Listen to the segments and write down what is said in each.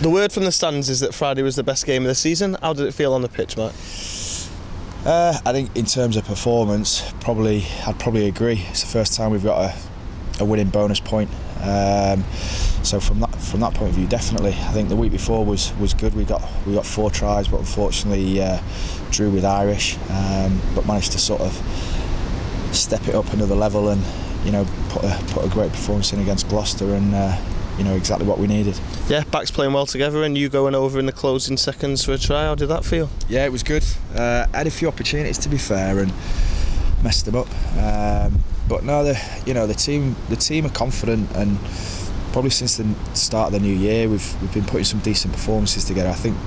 The word from the stands is that Friday was the best game of the season. How did it feel on the pitch, Matt? I think in terms of performance, I'd probably agree. It's the first time we've got a winning bonus point. So from that point of view, definitely. I think the week before was good. We got 4 tries, but unfortunately drew with Irish, but managed to sort of step it up another level and put a great performance in against Gloucester, and exactly what we needed. Yeah, backs playing well together, and you going over in the closing seconds for a try. How did that feel? Yeah, it was good. I had a few opportunities, to be fair, and messed them up. But no, the team are confident, and probably since the start of the new year, we've been putting some decent performances together. I think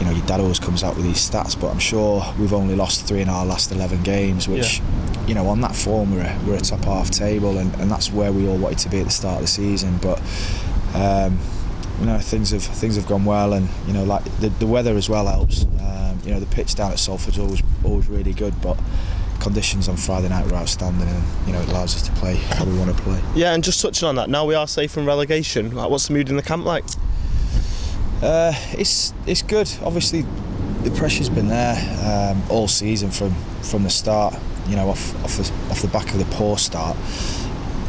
your dad always comes out with these stats, but I'm sure we've only lost 3 in our last 11 games, which on that form we're a top half table, and that's where we all wanted to be at the start of the season. But things have gone well, and like the weather as well helps. The pitch down at Salford's always really good, but conditions on Friday night were outstanding, and it allows us to play how we want to play. Yeah, and just touching on that, now we are safe from relegation. What's the mood in the camp like? It's good. Obviously, the pressure's been there all season from the start. Off the back of the poor start.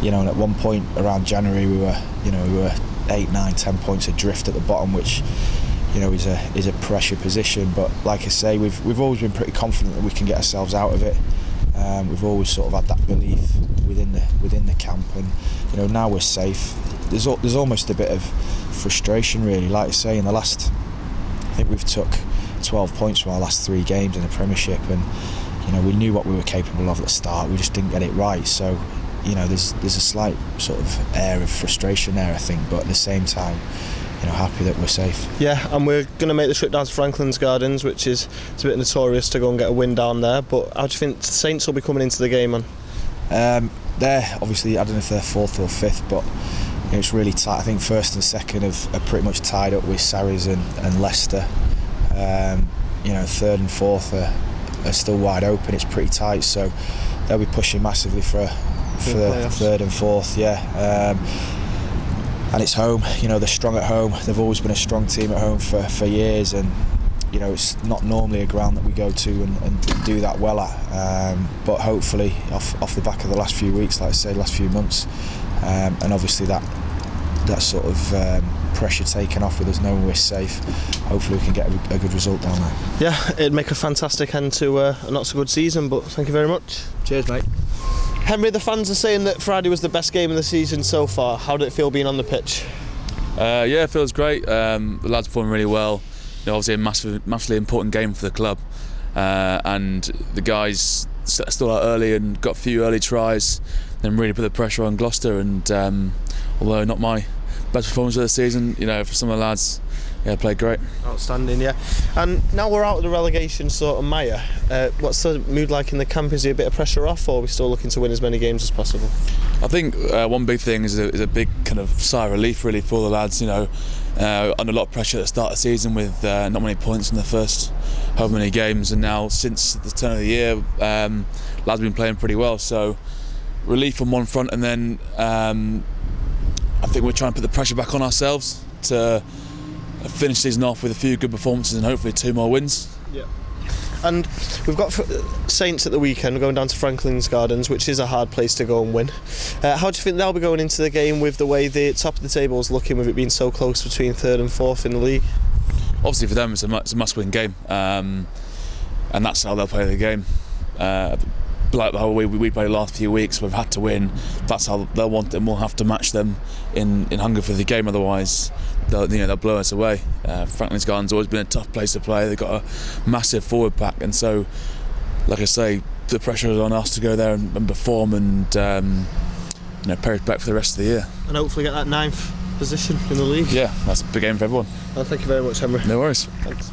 And at one point around January, we were 8, 9, 10 points adrift at the bottom, which is a pressure position. But like I say, we've always been pretty confident that we can get ourselves out of it. We've always sort of had that belief within the camp, and now we're safe. There's almost a bit of frustration, really. Like I say, I think we've took 12 points from our last 3 games in the Premiership, and we knew what we were capable of at the start. We just didn't get it right. So there's a slight sort of air of frustration there, I think, but at the same time, happy that we're safe. Yeah, and we're going to make the trip down to Franklin's Gardens, which is a bit notorious to go and get a win down there. But how do you think the Saints will be coming into the game, man? They're obviously, I don't know if they're 4th or 5th, but it's really tight. I think 1st and 2nd are pretty much tied up with Sarries and Leicester. 3rd and 4th are still wide open. It's pretty tight, so they'll be pushing massively for the 3rd and 4th. Yeah. And it's home, they're strong at home. They've always been a strong team at home for years, and it's not normally a ground that we go to and do that well at. But hopefully, off the back of the last few weeks, like I say, last few months, and obviously that sort of pressure taken off with us knowing we're safe, hopefully we can get a good result down there. Yeah, it'd make a fantastic end to a not so good season, but thank you very much. Cheers, mate. Henry, the fans are saying that Friday was the best game of the season so far. How did it feel being on the pitch? Yeah, it feels great. The lads performing really well. Obviously a massively important game for the club, and the guys still out early and got a few early tries, then really put the pressure on Gloucester. And although not my best performance of the season, for some of the lads, played great. Outstanding, yeah. And now we're out of the relegation sort of mire. What's the mood like in the camp? Is there a bit of pressure off, or are we still looking to win as many games as possible? I think one big thing is a big kind of sigh of relief, really, for the lads. Under a lot of pressure at the start of the season with not many points in the first however many games, and now since the turn of the year, lads have been playing pretty well. So relief on one front, and then I think we're trying to put the pressure back on ourselves to finish the season off with a few good performances and hopefully 2 more wins. Yeah. And we've got Saints at the weekend. We're going down to Franklin's Gardens, which is a hard place to go and win. How do you think they'll be going into the game with the way the top of the table is looking, with it being so close between 3rd and 4th in the league? Obviously for them it's a must-win game, and that's how they'll play the game. Like how we played the last few weeks, we've had to win. That's how they'll want it, and we'll have to match them in hunger for the game. Otherwise, they'll blow us away. Franklin's Gardens always been a tough place to play. They've got a massive forward pack, and so, like I say, the pressure is on us to go there and perform and pay respect for the rest of the year. And hopefully get that 9th position in the league. Yeah, that's a big game for everyone. Well, thank you very much, Henry. No worries. Thanks.